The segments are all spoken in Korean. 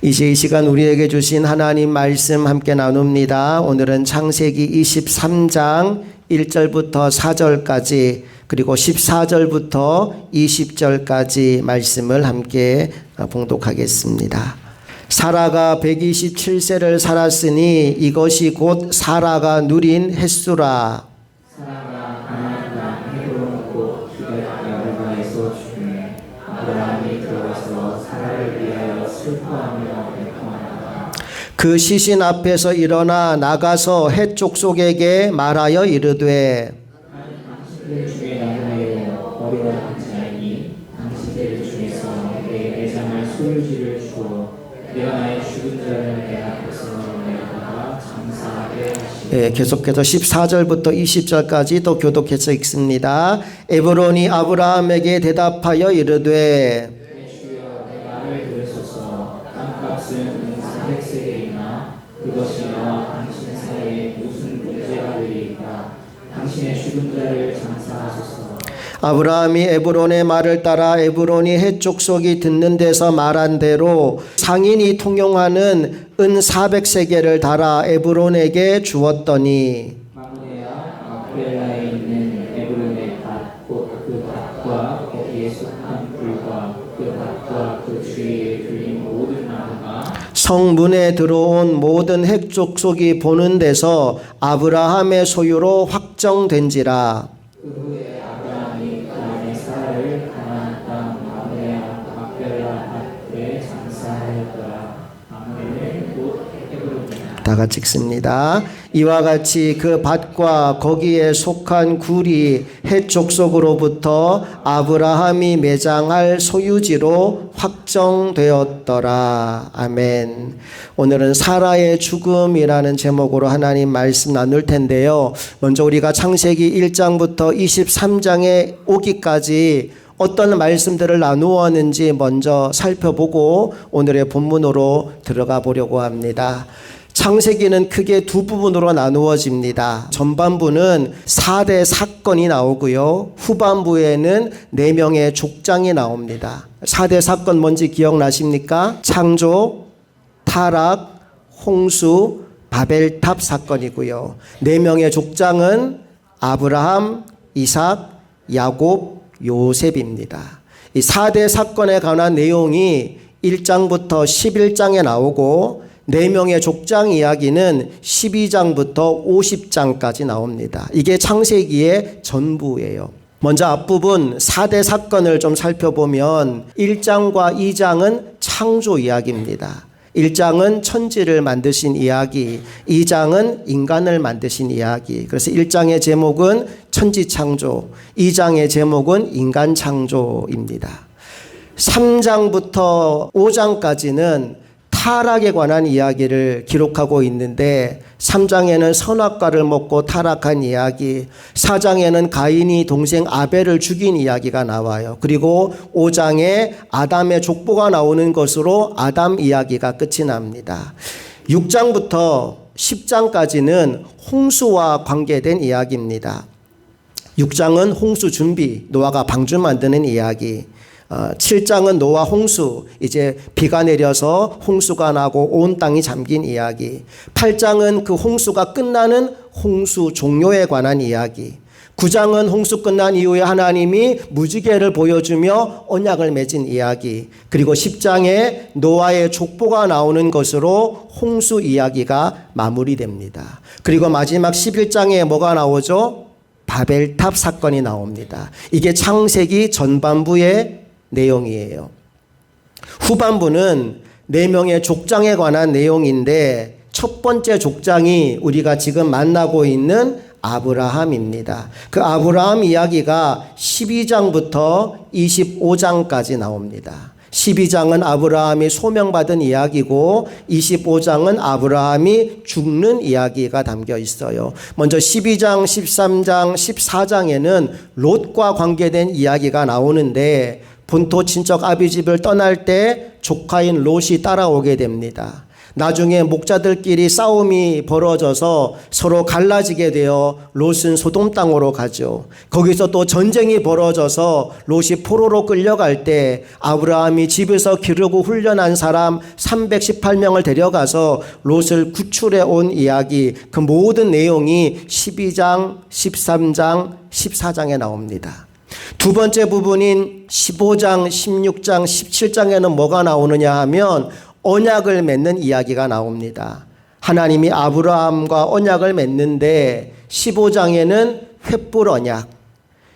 이제 이 시간 우리에게 주신 하나님 말씀 함께 나눕니다. 오늘은 창세기 23장 1절부터 4절까지 그리고 14절부터 20절까지 말씀을 함께 봉독하겠습니다. 사라가 127세를 살았으니 이것이 곧 사라가 누린 햇수라. 사라가 가나안 땅 헤브론 곧 기럇-야르바에서 죽음에 아브라함이 들어가서 사라를 위하여 슬퍼하며 애통하다가 그 시신 앞에서 일어나 나가서 헷 족속에게 말하여 이르되 당신들 중에 나그네요 어려운 자이니 당신들 중에서 내 매장할 소유지를 주어 내가 나의 죽은 자를 내 앞에서 내다가 장사하게 하시고 계속해서 14절부터 20절까지 또 교독해서 읽습니다. 에브론이 아브라함에게 대답하여 이르되 내 주여 내 말을 들으소서 땅값은 400세겔이나 그것이 나와 당신 사이에 무슨 문제가 되리이까 당신의 죽은 자를 장사하소서. 아브라함이 에브론의 말을 따라 에브론이 헷 족속이 듣는 데서 말한 대로 상인이 통용하는 은 400세겔을 달아 에브론에게 주었더니 마므네야 마크렐라에 있는 에브론의 밭 곧 그 밭과 거기에 속한 불과 그 밭과 그 주위에 둘린 모든 나무가 성문에 들어온 모든 헷 족속이 보는 데서 아브라함의 소유로 확정된지라. 그 후에 아브라함이 그 안에 사라를 가나안 땅 마므네야 마크렐라 밭에 장사하였더라. 마므네는 곧 에브론이라. 다 같이 읽습니다. 이와 같이 그 밭과 거기에 속한 굴이 헷 족속으로부터 아브라함이 매장할 소유지로 확정되었더라. 아멘. 오늘은 사라의 죽음이라는 제목으로 하나님 말씀 나눌 텐데요. 먼저 우리가 창세기 1장부터 23장에 오기까지 어떤 말씀들을 나누었는지 먼저 살펴보고 오늘의 본문으로 들어가 보려고 합니다. 창세기는 크게 두 부분으로 나누어집니다. 전반부는 4대 사건이 나오고요. 후반부에는 4명의 족장이 나옵니다. 4대 사건 뭔지 기억나십니까? 창조, 타락, 홍수, 바벨탑 사건이고요. 4명의 족장은 아브라함, 이삭, 야곱, 요셉입니다. 이 4대 사건에 관한 내용이 1장부터 11장에 나오고 4명의 족장 이야기는 12장부터 50장까지 나옵니다. 이게 창세기의 전부예요. 먼저 앞부분 4대 사건을 좀 살펴보면 1장과 2장은 창조 이야기입니다. 1장은 천지를 만드신 이야기, 2장은 인간을 만드신 이야기. 그래서 1장의 제목은 천지창조, 2장의 제목은 인간창조입니다. 3장부터 5장까지는 타락에 관한 이야기를 기록하고 있는데 3장에는 선악과를 먹고 타락한 이야기, 4장에는 가인이 동생 아벨을 죽인 이야기가 나와요. 그리고 5장에 아담의 족보가 나오는 것으로 아담 이야기가 끝이 납니다. 6장부터 10장까지는 홍수와 관계된 이야기입니다. 6장은 홍수 준비, 노아가 방주 만드는 이야기. 7장은 노아 홍수, 이제 비가 내려서 홍수가 나고 온 땅이 잠긴 이야기. 8장은 그 홍수가 끝나는 홍수 종료에 관한 이야기. 9장은 홍수 끝난 이후에 하나님이 무지개를 보여주며 언약을 맺은 이야기. 그리고 10장에 노아의 족보가 나오는 것으로 홍수 이야기가 마무리됩니다. 그리고 마지막 11장에 뭐가 나오죠? 바벨탑 사건이 나옵니다. 이게 창세기 전반부의 내용이에요. 후반부는 4명의 족장에 관한 내용인데 첫 번째 족장이 우리가 지금 만나고 있는 아브라함입니다. 그 아브라함 이야기가 12장부터 25장까지 나옵니다. 12장은 아브라함이 소명받은 이야기고 25장은 아브라함이 죽는 이야기가 담겨 있어요. 먼저 12장, 13장, 14장에는 롯과 관계된 이야기가 나오는데 본토 친척 아비 집을 떠날 때 조카인 롯이 따라오게 됩니다. 나중에 목자들끼리 싸움이 벌어져서 서로 갈라지게 되어 롯은 소돔 땅으로 가죠. 거기서 또 전쟁이 벌어져서 롯이 포로로 끌려갈 때 아브라함이 집에서 기르고 훈련한 사람 318명을 데려가서 롯을 구출해 온 이야기, 그 모든 내용이 12장, 13장, 14장에 나옵니다. 두 번째 부분인 15장, 16장, 17장에는 뭐가 나오느냐 하면 언약을 맺는 이야기가 나옵니다. 하나님이 아브라함과 언약을 맺는데 15장에는 횃불 언약,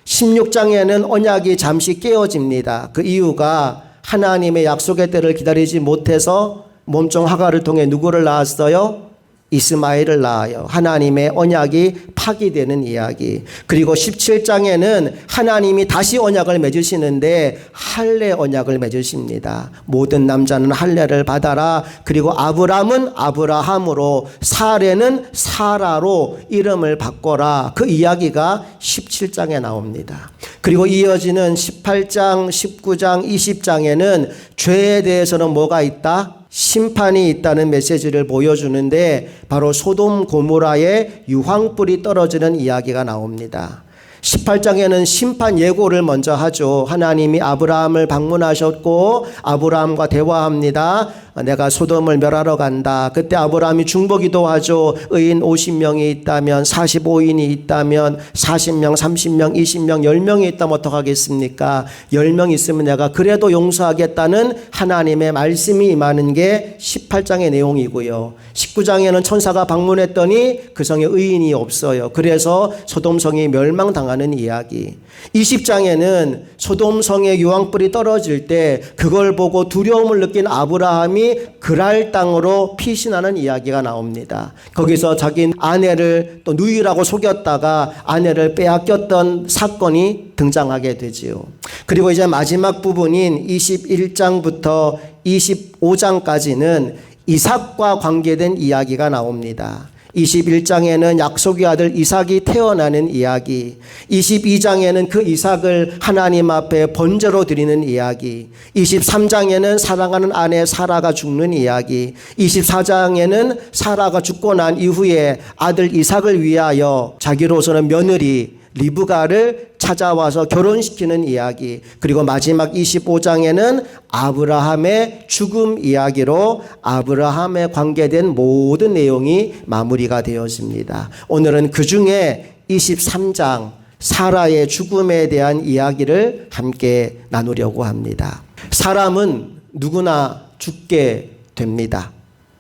16장에는 언약이 잠시 깨어집니다. 그 이유가 하나님의 약속의 때를 기다리지 못해서 몸종 하가를 통해 누구를 낳았어요? 이스마엘을 낳아요. 하나님의 언약이 파기되는 이야기. 그리고 17장에는 하나님이 다시 언약을 맺으시는데 할례 언약을 맺으십니다. 모든 남자는 할례를 받아라. 그리고 아브람은 아브라함으로, 사레는 사라로 이름을 바꿔라. 그 이야기가 17장에 나옵니다. 그리고 이어지는 18장, 19장, 20장에는 죄에 대해서는 뭐가 있다? 심판이 있다는 메시지를 보여주는데 바로 소돔 고모라의 유황불이 떨어지는 이야기가 나옵니다. 18장에는 심판 예고를 먼저 하죠. 하나님이 아브라함을 방문하셨고 아브라함과 대화합니다. 내가 소돔을 멸하러 간다. 그때 아브라함이 중보기도 하죠. 의인 50명이 있다면, 45인이 있다면, 40명, 30명, 20명, 10명이 있다면 어떡하겠습니까? 10명 있으면 내가 그래도 용서하겠다는 하나님의 말씀이 임하는 게 18장의 내용이고요. 19장에는 천사가 방문했더니 그 성에 의인이 없어요. 그래서 소돔성이 멸망당하는 이야기. 20장에는 소돔성의 유황불이 떨어질 때 그걸 보고 두려움을 느낀 아브라함이 그랄 땅으로 피신하는 이야기가 나옵니다. 거기서 자기 아내를 또 누이라고 속였다가 아내를 빼앗겼던 사건이 등장하게 되지요. 그리고 이제 마지막 부분인 21장부터 25장까지는 이삭과 관계된 이야기가 나옵니다. 21장에는 약속의 아들 이삭이 태어나는 이야기, 22장에는 그 이삭을 하나님 앞에 번제로 드리는 이야기, 23장에는 사랑하는 아내 사라가 죽는 이야기, 24장에는 사라가 죽고 난 이후에 아들 이삭을 위하여 자기로서는 며느리 리브가를 찾아와서 결혼시키는 이야기, 그리고 마지막 25장에는 아브라함의 죽음 이야기로 아브라함에 관계된 모든 내용이 마무리가 되어집니다. 오늘은 그 중에 23장 사라의 죽음에 대한 이야기를 함께 나누려고 합니다. 사람은 누구나 죽게 됩니다.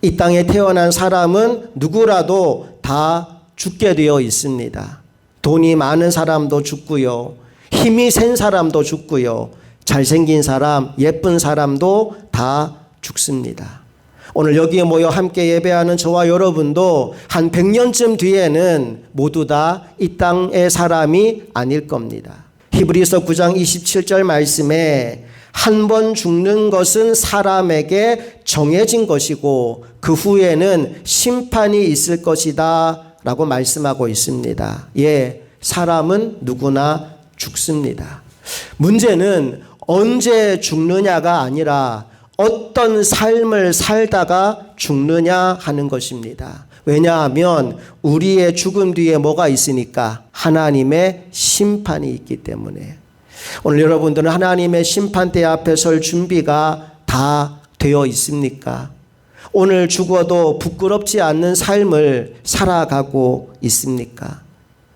이 땅에 태어난 사람은 누구라도 다 죽게 되어 있습니다. 돈이 많은 사람도 죽고요. 힘이 센 사람도 죽고요. 잘생긴 사람, 예쁜 사람도 다 죽습니다. 오늘 여기에 모여 함께 예배하는 저와 여러분도 한 100년쯤 뒤에는 모두 다 이 땅의 사람이 아닐 겁니다. 히브리서 9장 27절 말씀에 한 번 죽는 것은 사람에게 정해진 것이고 그 후에는 심판이 있을 것이다 라고 말씀하고 있습니다. 예, 사람은 누구나 죽습니다. 문제는 언제 죽느냐가 아니라 어떤 삶을 살다가 죽느냐 하는 것입니다. 왜냐하면 우리의 죽음 뒤에 뭐가 있으니까? 하나님의 심판이 있기 때문에. 오늘 여러분들은 하나님의 심판대 앞에 설 준비가 다 되어 있습니까? 오늘 죽어도 부끄럽지 않는 삶을 살아가고 있습니까?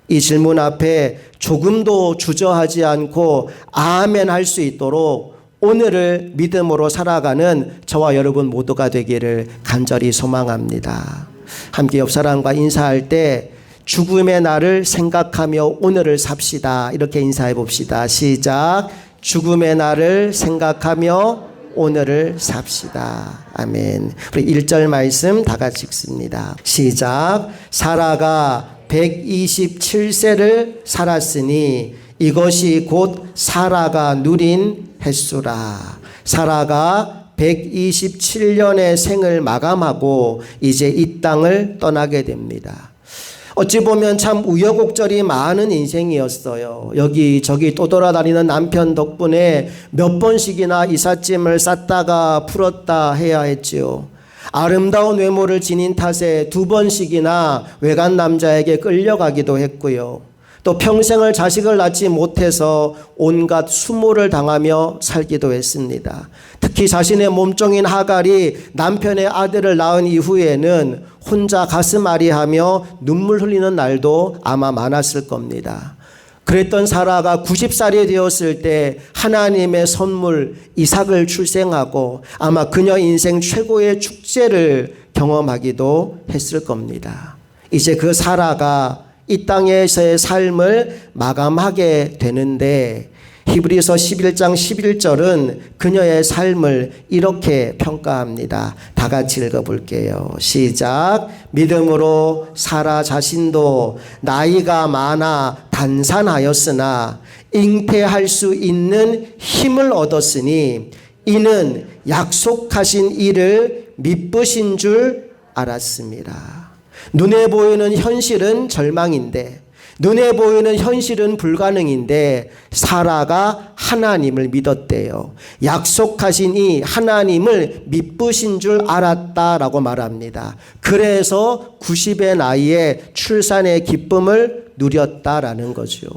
이 질문 앞에 조금도 주저하지 않고 아멘 할 수 있도록 오늘을 믿음으로 살아가는 저와 여러분 모두가 되기를 간절히 소망합니다. 함께 옆 사람과 인사할 때 죽음의 날을 생각하며 오늘을 삽시다. 이렇게 인사해 봅시다. 시작. 죽음의 날을 생각하며 오늘을 삽시다. 아멘. 우리 1절 말씀 다 같이 읽습니다. 시작. 사라가 127세를 살았으니 이것이 곧 사라가 누린 횟수라. 사라가 127년의 생을 마감하고 이제 이 땅을 떠나게 됩니다. 어찌 보면 참 우여곡절이 많은 인생이었어요. 여기저기 또 돌아다니는 남편 덕분에 몇 번씩이나 이삿짐을 쌌다가 풀었다 해야 했지요. 아름다운 외모를 지닌 탓에 2번씩이나 외간 남자에게 끌려가기도 했고요. 또 평생을 자식을 낳지 못해서 온갖 수모를 당하며 살기도 했습니다. 특히 자신의 몸종인 하갈이 남편의 아들을 낳은 이후에는 혼자 가슴 아리하며 눈물 흘리는 날도 아마 많았을 겁니다. 그랬던 사라가 90살이 되었을 때 하나님의 선물 이삭을 출생하고 아마 그녀 인생 최고의 축제를 경험하기도 했을 겁니다. 이제 그 사라가 이 땅에서의 삶을 마감하게 되는데 히브리서 11장 11절은 그녀의 삶을 이렇게 평가합니다. 다 같이 읽어볼게요. 시작. 믿음으로 사라 자신도 나이가 많아 단산하였으나 잉태할 수 있는 힘을 얻었으니 이는 약속하신 이를 미쁘신 줄 알았습니다. 눈에 보이는 현실은 절망인데, 눈에 보이는 현실은 불가능인데 사라가 하나님을 믿었대요. 약속하신 이 하나님을 미쁘신 줄 알았다라고 말합니다. 그래서 90의 나이에 출산의 기쁨을 누렸다라는 거죠.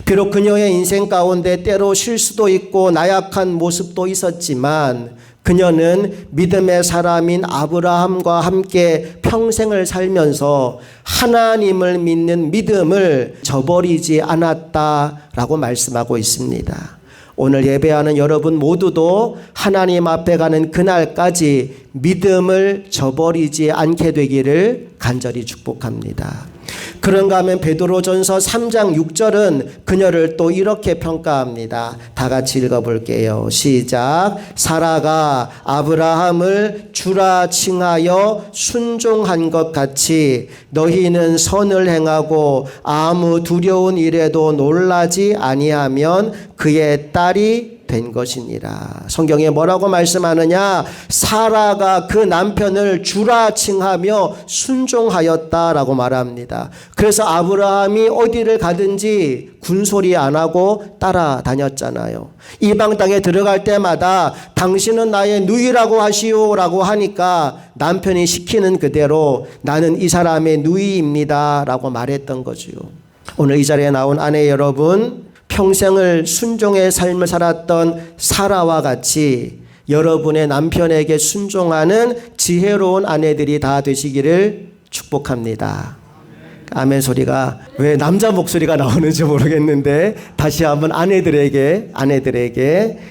비록 그녀의 인생 가운데 때로 실수도 있고 나약한 모습도 있었지만 그녀는 믿음의 사람인 아브라함과 함께 평생을 살면서 하나님을 믿는 믿음을 저버리지 않았다라고 말씀하고 있습니다. 오늘 예배하는 여러분 모두도 하나님 앞에 가는 그날까지 믿음을 저버리지 않게 되기를 간절히 축복합니다. 그런가 하면 베드로전서 3장 6절은 그녀를 또 이렇게 평가합니다. 다 같이 읽어볼게요. 시작. 사라가 아브라함을 주라 칭하여 순종한 것 같이 너희는 선을 행하고 아무 두려운 일에도 놀라지 아니하면 그의 딸이 된 것이니라. 성경에 뭐라고 말씀하느냐? 사라가 그 남편을 주라 칭하며 순종하였다라고 말합니다. 그래서 아브라함이 어디를 가든지 군소리 안 하고 따라다녔잖아요. 이방 땅에 들어갈 때마다 당신은 나의 누이라고 하시오라고 하니까 남편이 시키는 그대로 나는 이 사람의 누이입니다 라고 말했던 거죠. 오늘 이 자리에 나온 아내 여러분, 평생을 순종의 삶을 살았던 사라와 같이 여러분의 남편에게 순종하는 지혜로운 아내들이 다 되시기를 축복합니다. 아멘 소리가 왜 남자 목소리가 나오는지 모르겠는데 다시 한번 아내들에게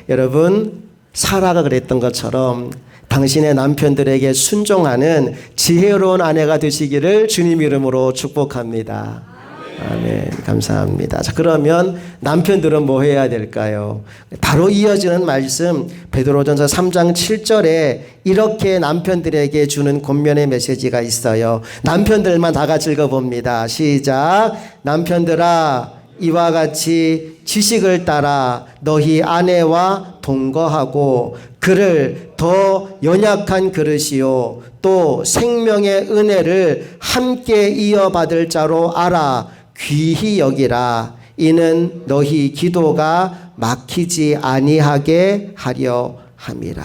여러분, 사라가 그랬던 것처럼 당신의 남편들에게 순종하는 지혜로운 아내가 되시기를 주님 이름으로 축복합니다. 아멘. 감사합니다. 자, 그러면 남편들은 뭐 해야 될까요? 바로 이어지는 말씀 베드로전서 3장 7절에 이렇게 남편들에게 주는 권면의 메시지가 있어요. 남편들만 다 같이 읽어봅니다. 시작. 남편들아 이와 같이 지식을 따라 너희 아내와 동거하고 그를 더 연약한 그릇이요 또 생명의 은혜를 함께 이어받을 자로 알아 귀히 여기라. 이는 너희 기도가 막히지 아니하게 하려 함이라.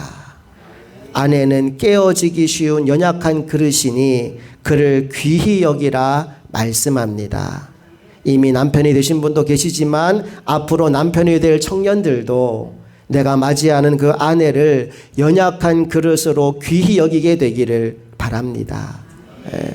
아내는 깨어지기 쉬운 연약한 그릇이니 그를 귀히 여기라 말씀합니다. 이미 남편이 되신 분도 계시지만 앞으로 남편이 될 청년들도 내가 맞이하는 그 아내를 연약한 그릇으로 귀히 여기게 되기를 바랍니다.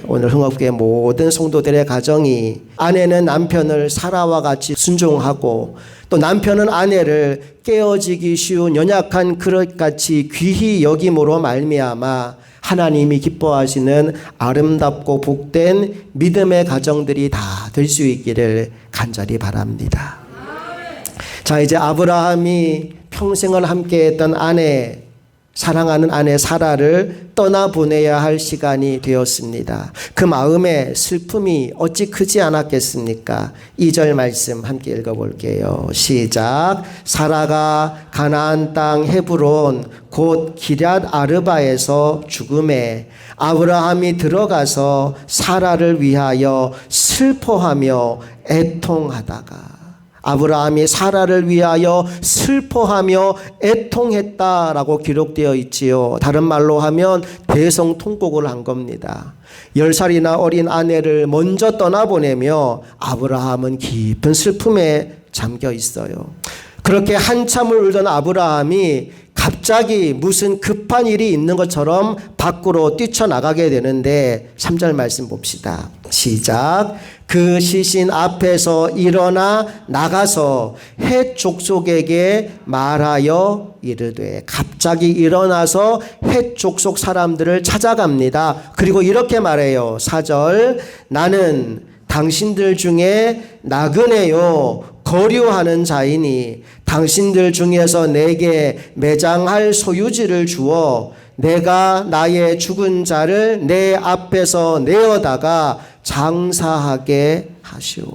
오늘 흥업교회 모든 성도들의 가정이 아내는 남편을 사라와 같이 순종하고 또 남편은 아내를 깨어지기 쉬운 연약한 그릇같이 귀히 여김으로 말미암아 하나님이 기뻐하시는 아름답고 복된 믿음의 가정들이 다 될 수 있기를 간절히 바랍니다. 자, 이제 아브라함이 평생을 함께했던 아내, 사랑하는 아내 사라를 떠나보내야 할 시간이 되었습니다. 그 마음에 슬픔이 어찌 크지 않았겠습니까? 2절 말씀 함께 읽어볼게요. 시작. 사라가 가나안 땅 헤브론 곧 기럇 아르바에서 죽음에 아브라함이 들어가서 사라를 위하여 슬퍼하며 애통하다가 아브라함이 사라를 위하여 슬퍼하며 애통했다라고 기록되어 있지요. 다른 말로 하면 대성통곡을 한 겁니다. 10살이나 어린 아내를 먼저 떠나보내며 아브라함은 깊은 슬픔에 잠겨 있어요. 그렇게 한참을 울던 아브라함이 갑자기 무슨 급한 일이 있는 것처럼 밖으로 뛰쳐나가게 되는데 3절 말씀 봅시다. 시작. 그 시신 앞에서 일어나 나가서 헷 족속에게 말하여 이르되, 갑자기 일어나서 헷 족속 사람들을 찾아갑니다. 그리고 이렇게 말해요. 4절. 나는 당신들 중에 나그네요 거류하는 자이니 당신들 중에서 내게 매장할 소유지를 주어 내가 나의 죽은 자를 내 앞에서 내어다가 장사하게 하시오.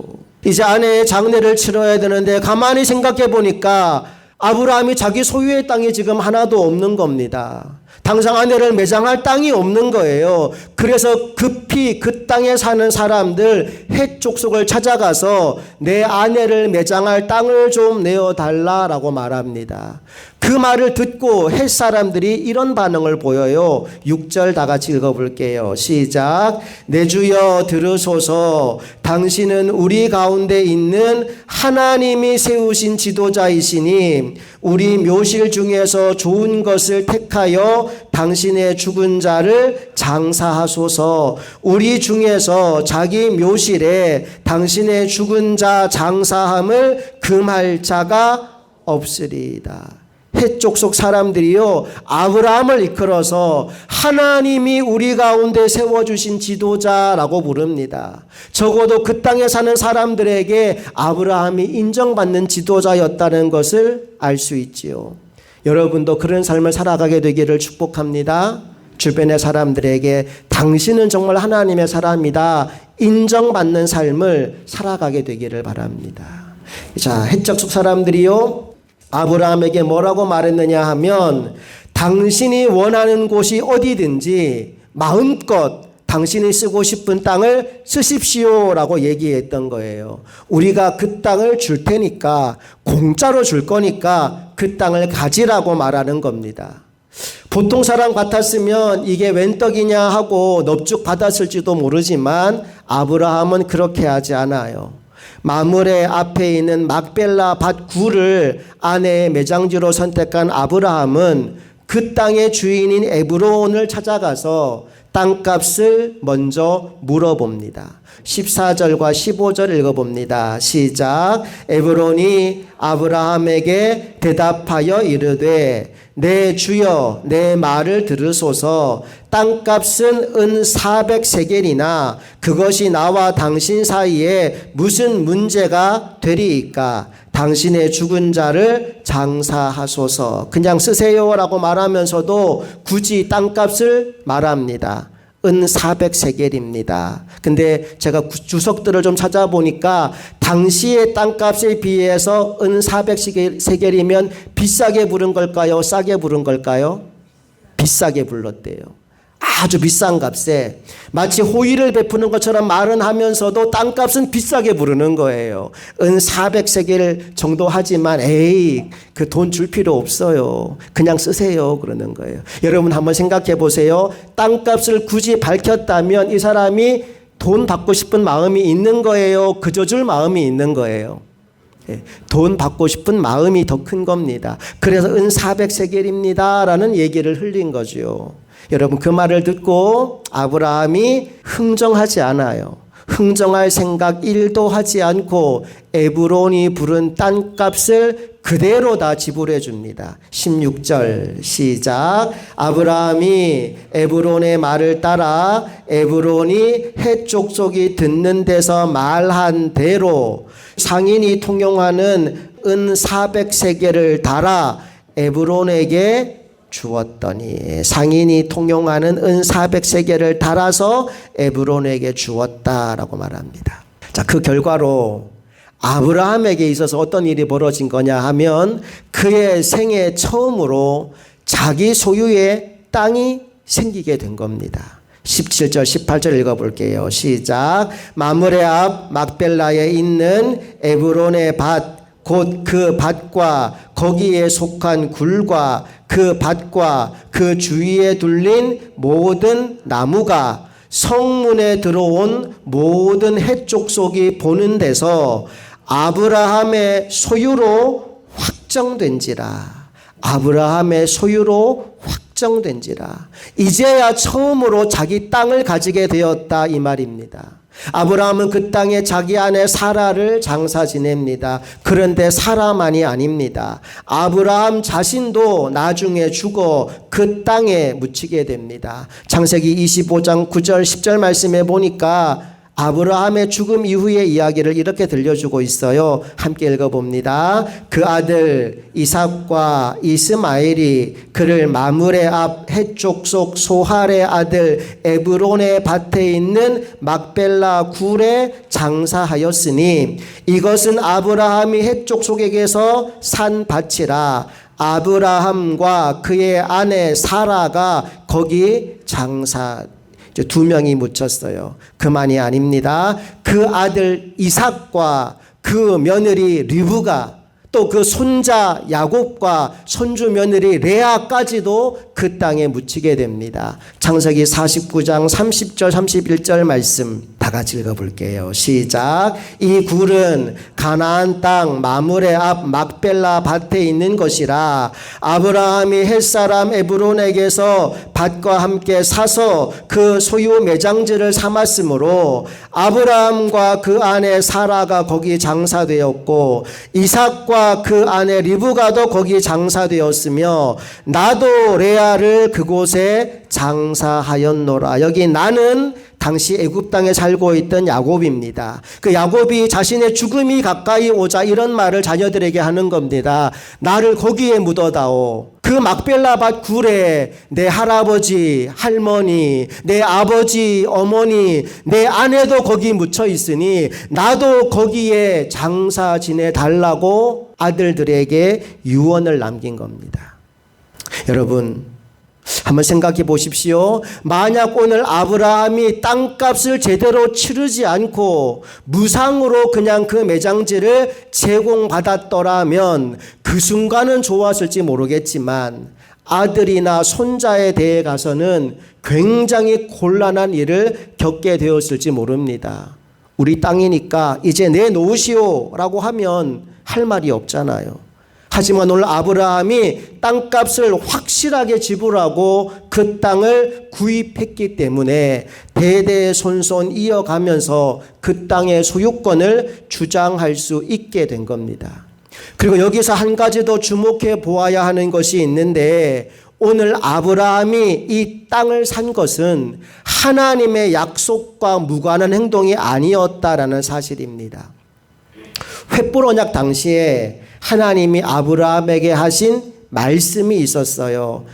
이제 아내의 장례를 치러야 되는데 가만히 생각해 보니까 아브라함이 자기 소유의 땅이 지금 하나도 없는 겁니다. 당장 아내를 매장할 땅이 없는 거예요. 그래서 급히 그 땅에 사는 사람들 헷 족속을 찾아가서 내 아내를 매장할 땅을 좀 내어달라라고 말합니다. 그 말을 듣고 헷 사람들이 이런 반응을 보여요. 6절 다 같이 읽어볼게요. 시작. 내 주여 들으소서. 당신은 우리 가운데 있는 하나님이 세우신 지도자이시니 우리 묘실 중에서 좋은 것을 택하여 당신의 죽은 자를 장사하소서. 우리 중에서 자기 묘실에 당신의 죽은 자 장사함을 금할 자가 없으리이다. 헷 족속 사람들이요, 아브라함을 이끌어서 하나님이 우리 가운데 세워주신 지도자라고 부릅니다. 적어도 그 땅에 사는 사람들에게 아브라함이 인정받는 지도자였다는 것을 알 수 있지요. 여러분도 그런 삶을 살아가게 되기를 축복합니다. 주변의 사람들에게 당신은 정말 하나님의 사람이다 인정받는 삶을 살아가게 되기를 바랍니다. 자, 헷 족속 사람들이요, 아브라함에게 뭐라고 말했느냐 하면 당신이 원하는 곳이 어디든지 마음껏 당신이 쓰고 싶은 땅을 쓰십시오라고 얘기했던 거예요. 우리가 그 땅을 줄 테니까, 공짜로 줄 거니까 그 땅을 가지라고 말하는 겁니다. 보통 사람 같았으면 이게 웬 떡이냐 하고 넙죽 받았을지도 모르지만 아브라함은 그렇게 하지 않아요. 마므레 앞에 있는 막벨라 밭 굴을 아내의 매장지로 선택한 아브라함은 그 땅의 주인인 에브론을 찾아가서 땅값을 먼저 물어봅니다. 14절과 15절 읽어봅니다. 시작. 에브론이 아브라함에게 대답하여 이르되 내 주여 내 말을 들으소서. 땅값은 은 400세겔이나 그것이 나와 당신 사이에 무슨 문제가 되리이까. 당신의 죽은 자를 장사하소서. 그냥 쓰세요라고 말하면서도 굳이 땅값을 말합니다. 은 400세겔입니다. 근데 제가 주석들을 좀 찾아보니까 당시의 땅값에 비해서 은 400세겔이면 비싸게 부른 걸까요? 싸게 부른 걸까요? 비싸게 불렀대요. 아주 비싼 값에 마치 호의를 베푸는 것처럼 말은 하면서도 땅값은 비싸게 부르는 거예요. 은 400세겔 정도 하지만 에이 그 돈 줄 필요 없어요. 그냥 쓰세요 그러는 거예요. 여러분 한번 생각해 보세요. 땅값을 굳이 밝혔다면 이 사람이 돈 받고 싶은 마음이 있는 거예요? 그저 줄 마음이 있는 거예요? 돈 받고 싶은 마음이 더 큰 겁니다. 그래서 은 400세겔입니다 라는 얘기를 흘린 거죠. 여러분 그 말을 듣고 아브라함이 흥정하지 않아요. 흥정할 생각 1도 하지 않고 에브론이 부른 땅값을 그대로 다 지불해 줍니다. 16절 시작. 아브라함이 에브론의 말을 따라 에브론이 헷 족속이 듣는 데서 말한 대로 상인이 통용하는 은 400세겔을 달아 에브론에게 주었더니, 상인이 통용하는 은 400세겔을 달아서 에브론에게 주었다라고 말합니다. 자, 그 결과로 아브라함에게 있어서 어떤 일이 벌어진 거냐 하면 그의 생애 처음으로 자기 소유의 땅이 생기게 된 겁니다. 17절 18절 읽어볼게요. 시작. 마므레 앞 막벨라에 있는 에브론의 밭 곧 그 밭과 거기에 속한 굴과 그 밭과 그 주위에 둘린 모든 나무가 성문에 들어온 모든 해족속이 보는 데서 아브라함의 소유로 확정된지라. 아브라함의 소유로 확정된지라. 이제야 처음으로 자기 땅을 가지게 되었다 이 말입니다. 아브라함은 그 땅에 자기 아내 사라를 장사 지냅니다. 그런데 사라만이 아닙니다. 아브라함 자신도 나중에 죽어 그 땅에 묻히게 됩니다. 창세기 25장 9절 10절 말씀에 보니까 아브라함의 죽음 이후의 이야기를 이렇게 들려주고 있어요. 함께 읽어봅니다. 그 아들 이삭과 이스마엘이 그를 마므레 앞 해족속 소할의 아들 에브론의 밭에 있는 막벨라 굴에 장사하였으니 이것은 아브라함이 해족속에게서 산 밭이라. 아브라함과 그의 아내 사라가 거기 장사. 두 명이 묻혔어요. 그만이 아닙니다. 그 아들 이삭과 그 며느리 리브가 또 그 손자 야곱과 손주 며느리 레아까지도 그 땅에 묻히게 됩니다. 창세기 49장 30절 31절 말씀 다 같이 읽어볼게요. 시작. 이 굴은 가나안 땅 마므레 앞 막벨라 밭에 있는 것이라. 아브라함이 햇사람 에브론에게서 밭과 함께 사서 그 소유 매장지를 삼았으므로 아브라함과 그 아내 사라가 거기 장사되었고 이삭과 그 아내 리브가도 거기 장사되었으며 나도 레아를 그곳에 장사하였노라. 여기 나는 당시 애굽 땅에 살고 있던 야곱입니다. 그 야곱이 자신의 죽음이 가까이 오자 이런 말을 자녀들에게 하는 겁니다. 나를 거기에 묻어다오. 그 막벨라 밭 굴에 내 할아버지, 할머니, 내 아버지, 어머니, 내 아내도 거기 묻혀 있으니 나도 거기에 장사 지내 달라고 아들들에게 유언을 남긴 겁니다. 여러분, 한번 생각해 보십시오. 만약 오늘 아브라함이 땅값을 제대로 치르지 않고 무상으로 그냥 그 매장지를 제공받았더라면 그 순간은 좋았을지 모르겠지만 아들이나 손자에 대해 가서는 굉장히 곤란한 일을 겪게 되었을지 모릅니다. 우리 땅이니까 이제 내놓으시오 라고 하면 할 말이 없잖아요. 하지만 오늘 아브라함이 땅값을 확실하게 지불하고 그 땅을 구입했기 때문에 대대손손 이어가면서 그 땅의 소유권을 주장할 수 있게 된 겁니다. 그리고 여기서 한 가지 더 주목해 보아야 하는 것이 있는데 오늘 아브라함이 이 땅을 산 것은 하나님의 약속과 무관한 행동이 아니었다라는 사실입니다. 횃불 언약 당시에 하나님이 아브라함에게 하신 말씀이 있었어요.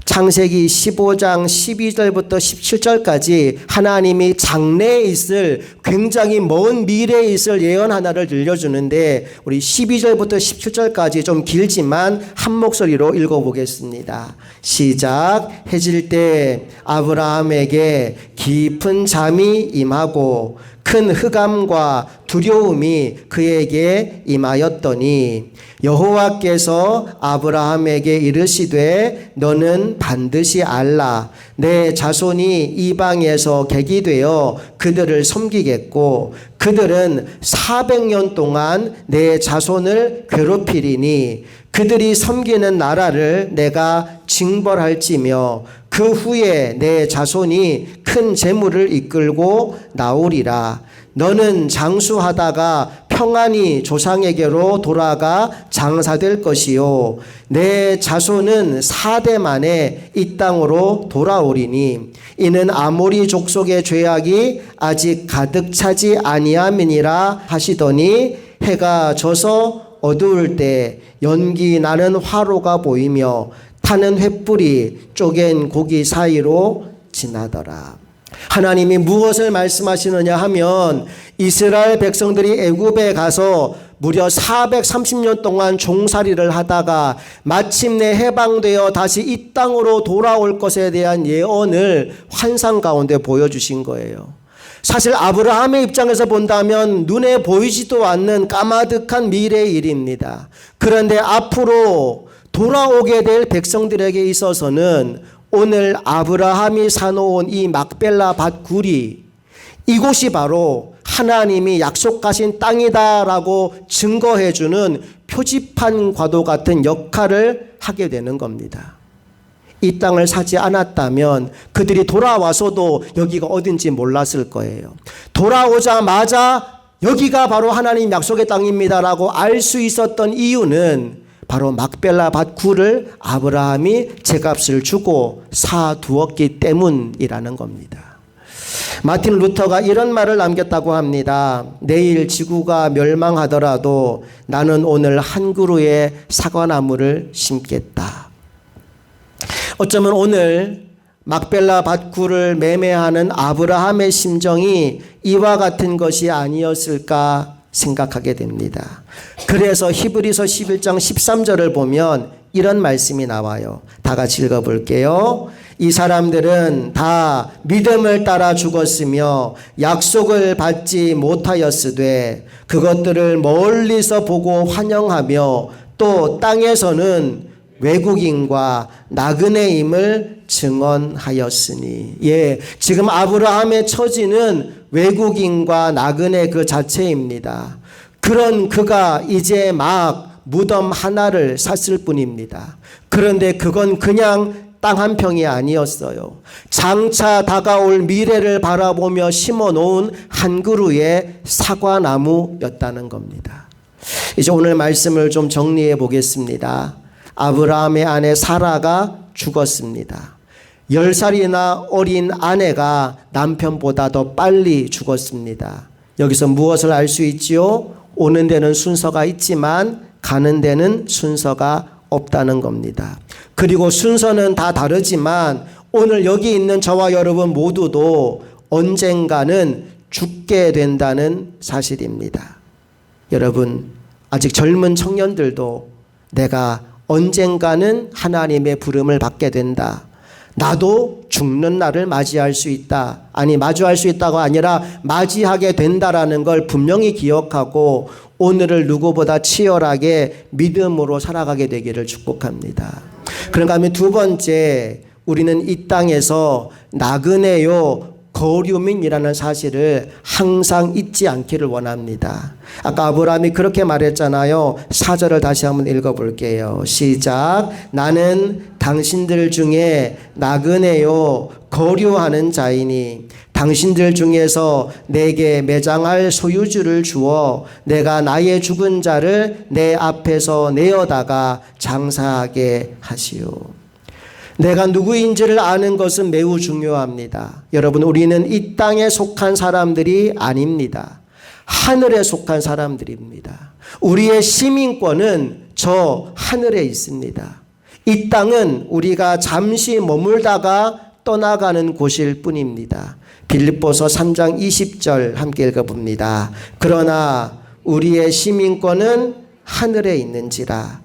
창세기 15장 12절부터 17절까지 하나님이 장래에 있을 굉장히 먼 미래에 있을 예언 하나를 들려주는데 우리 12절부터 17절까지 좀 길지만 한 목소리로 읽어보겠습니다. 시작. 해질 때 아브라함에게 깊은 잠이 임하고 큰 흑암과 두려움이 그에게 임하였더니 여호와께서 아브라함에게 이르시되 너는 반드시 알라. 내 자손이 이방에서 객이 되어 그들을 섬기겠고 그들은 400년 동안 내 자손을 괴롭히리니 그들이 섬기는 나라를 내가 징벌할지며 그 후에 내 자손이 큰 재물을 이끌고 나오리라. 너는 장수하다가 평안히 조상에게로 돌아가 장사될 것이요 내 자손은 4대 만에 이 땅으로 돌아오리니 이는 아모리 족속의 죄악이 아직 가득 차지 아니함이니라 하시더니 해가 져서 어두울 때 연기 나는 화로가 보이며 타는 횃불이 쪼갠 고기 사이로 지나더라. 하나님이 무엇을 말씀하시느냐 하면 이스라엘 백성들이 애굽에 가서 무려 430년 동안 종살이를 하다가 마침내 해방되어 다시 이 땅으로 돌아올 것에 대한 예언을 환상 가운데 보여주신 거예요. 사실 아브라함의 입장에서 본다면 눈에 보이지도 않는 까마득한 미래의 일입니다. 그런데 앞으로 돌아오게 될 백성들에게 있어서는 오늘 아브라함이 사놓은 이 막벨라 밭굴이 이곳이 바로 하나님이 약속하신 땅이다라고 증거해주는 표지판과도 같은 역할을 하게 되는 겁니다. 이 땅을 사지 않았다면 그들이 돌아와서도 여기가 어딘지 몰랐을 거예요. 돌아오자마자 여기가 바로 하나님 약속의 땅입니다라고 알 수 있었던 이유는 바로 막벨라 밭굴을 아브라함이 제값을 주고 사두었기 때문이라는 겁니다. 마틴 루터가 이런 말을 남겼다고 합니다. 내일 지구가 멸망하더라도 나는 오늘 한 그루의 사과나무를 심겠다. 어쩌면 오늘 막벨라 밭굴을 매매하는 아브라함의 심정이 이와 같은 것이 아니었을까 생각하게 됩니다. 그래서 히브리서 11장 13절을 보면 이런 말씀이 나와요. 다 같이 읽어볼게요. 이 사람들은 다 믿음을 따라 죽었으며 약속을 받지 못하였으되 그것들을 멀리서 보고 환영하며 또 땅에서는 외국인과 나그네임을 증언하였으니. 지금 아브라함의 처지는 외국인과 나그네 그 자체입니다. 그런 그가 이제 막 무덤 하나를 샀을 뿐입니다. 그런데 그건 그냥 땅 한 평이 아니었어요. 장차 다가올 미래를 바라보며 심어놓은 한 그루의 사과나무였다는 겁니다. 이제 오늘 말씀을 좀 정리해 보겠습니다. 아브라함의 아내 사라가 죽었습니다. 10살이나 어린 아내가 남편보다 더 빨리 죽었습니다. 여기서 무엇을 알 수 있지요? 오는 데는 순서가 있지만 가는 데는 순서가 없다는 겁니다. 그리고 순서는 다 다르지만 오늘 여기 있는 저와 여러분 모두도 언젠가는 죽게 된다는 사실입니다. 여러분, 아직 젊은 청년들도 내가 언젠가는 하나님의 부름을 받게 된다. 나도 죽는 날을 맞이할 수 있다. 아니, 마주할 수 있다가 아니라 맞이하게 된다라는 걸 분명히 기억하고 오늘을 누구보다 치열하게 믿음으로 살아가게 되기를 축복합니다. 그런가 하면 두 번째, 우리는 이 땅에서 나그네요 거류민이라는 사실을 항상 잊지 않기를 원합니다. 아까 아브라함이 그렇게 말했잖아요. 4절을 다시 한번 읽어볼게요. 시작. 나는 당신들 중에 나그네요 거류하는 자이니 당신들 중에서 내게 매장할 소유주를 주어 내가 나의 죽은 자를 내 앞에서 내어다가 장사하게 하시오. 내가 누구인지를 아는 것은 매우 중요합니다. 여러분, 우리는 이 땅에 속한 사람들이 아닙니다. 하늘에 속한 사람들입니다. 우리의 시민권은 저 하늘에 있습니다. 이 땅은 우리가 잠시 머물다가 떠나가는 곳일 뿐입니다. 빌립보서 3장 20절 함께 읽어봅니다. 그러나 우리의 시민권은 하늘에 있는지라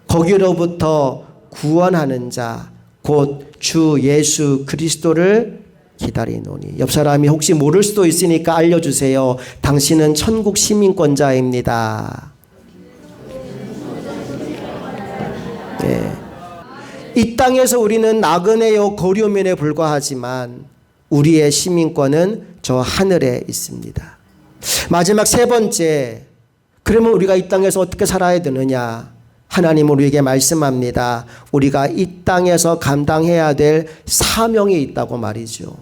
거기로부터 구원하는 자 곧 주 예수 그리스도를 기다리노니. 옆 사람이 혹시 모를 수도 있으니까 알려주세요. 당신은 천국 시민권자입니다. 네. 이 땅에서 우리는 나그네요 거류민에 불과하지만 우리의 시민권은 저 하늘에 있습니다. 마지막 세 번째, 그러면 우리가 이 땅에서 어떻게 살아야 되느냐? 하나님은 우리에게 말씀합니다. 우리가 이 땅에서 감당해야 될 사명이 있다고 말이죠.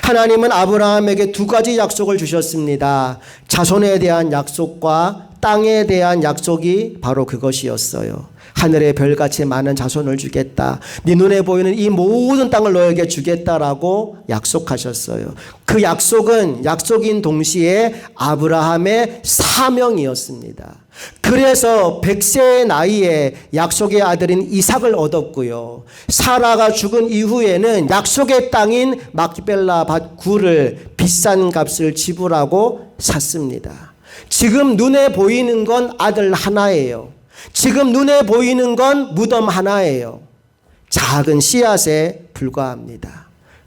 하나님은 아브라함에게 두 가지 약속을 주셨습니다. 자손에 대한 약속과 땅에 대한 약속이 바로 그것이었어요. 하늘의 별같이 많은 자손을 주겠다. 네 눈에 보이는 이 모든 땅을 너에게 주겠다라고 약속하셨어요. 그 약속은 약속인 동시에 아브라함의 사명이었습니다. 그래서 100세의 나이에 약속의 아들인 이삭을 얻었고요. 사라가 죽은 이후에는 약속의 땅인 막벨라 밭굴을 비싼 값을 지불하고 샀습니다. 지금 눈에 보이는 건 아들 하나예요. 지금 눈에 보이는 건 무덤 하나예요. 작은 씨앗에 불과합니다.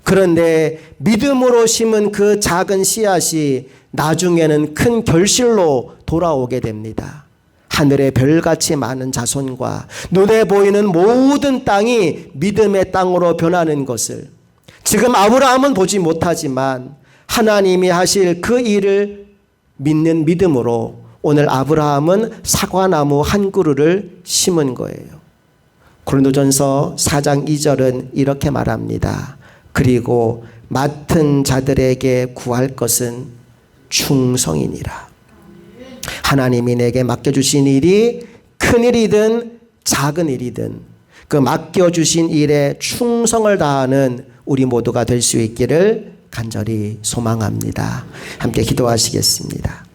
그런데 믿음으로 심은 그 작은 씨앗이 나중에는 큰 결실로 돌아오게 됩니다. 하늘의 별같이 많은 자손과 눈에 보이는 모든 땅이 믿음의 땅으로 변하는 것을 지금 아브라함은 보지 못하지만 하나님이 하실 그 일을 믿는 믿음으로 오늘 아브라함은 사과나무 한 그루를 심은 거예요. 고린도전서 4장 2절은 이렇게 말합니다. 그리고 맡은 자들에게 구할 것은 충성이니라. 하나님이 내게 맡겨주신 일이 큰 일이든 작은 일이든 그 맡겨주신 일에 충성을 다하는 우리 모두가 될 수 있기를 간절히 소망합니다. 함께 기도하시겠습니다.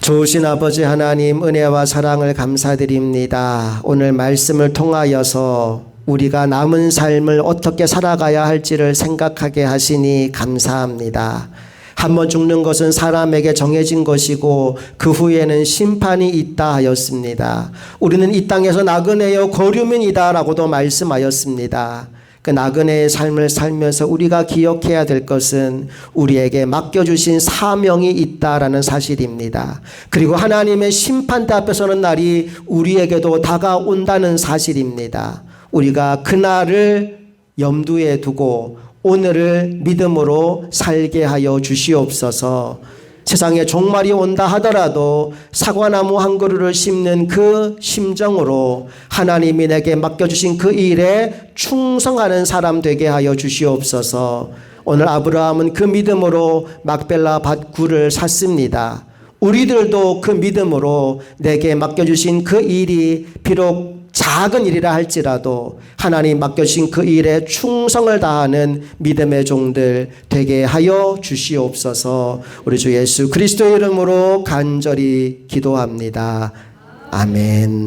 좋으신 아버지 하나님, 은혜와 사랑을 감사드립니다. 오늘 말씀을 통하여서 우리가 남은 삶을 어떻게 살아가야 할지를 생각하게 하시니 감사합니다. 한번 죽는 것은 사람에게 정해진 것이고 그 후에는 심판이 있다 하였습니다. 우리는 이 땅에서 나그네여 거류민이다 라고도 말씀하였습니다. 그 나그네의 삶을 살면서 우리가 기억해야 될 것은 우리에게 맡겨주신 사명이 있다라는 사실입니다. 그리고 하나님의 심판대 앞에 서는 날이 우리에게도 다가온다는 사실입니다. 우리가 그날을 염두에 두고 오늘을 믿음으로 살게 하여 주시옵소서. 세상에 종말이 온다 하더라도 사과나무 한 그루를 심는 그 심정으로 하나님이 내게 맡겨주신 그 일에 충성하는 사람 되게 하여 주시옵소서. 오늘 아브라함은 그 믿음으로 막벨라 밭굴을 샀습니다. 우리들도 그 믿음으로 내게 맡겨주신 그 일이 비록 작은 일이라 할지라도 하나님 맡겨주신 그 일에 충성을 다하는 믿음의 종들 되게 하여 주시옵소서. 우리 주 예수 그리스도의 이름으로 간절히 기도합니다. 아멘.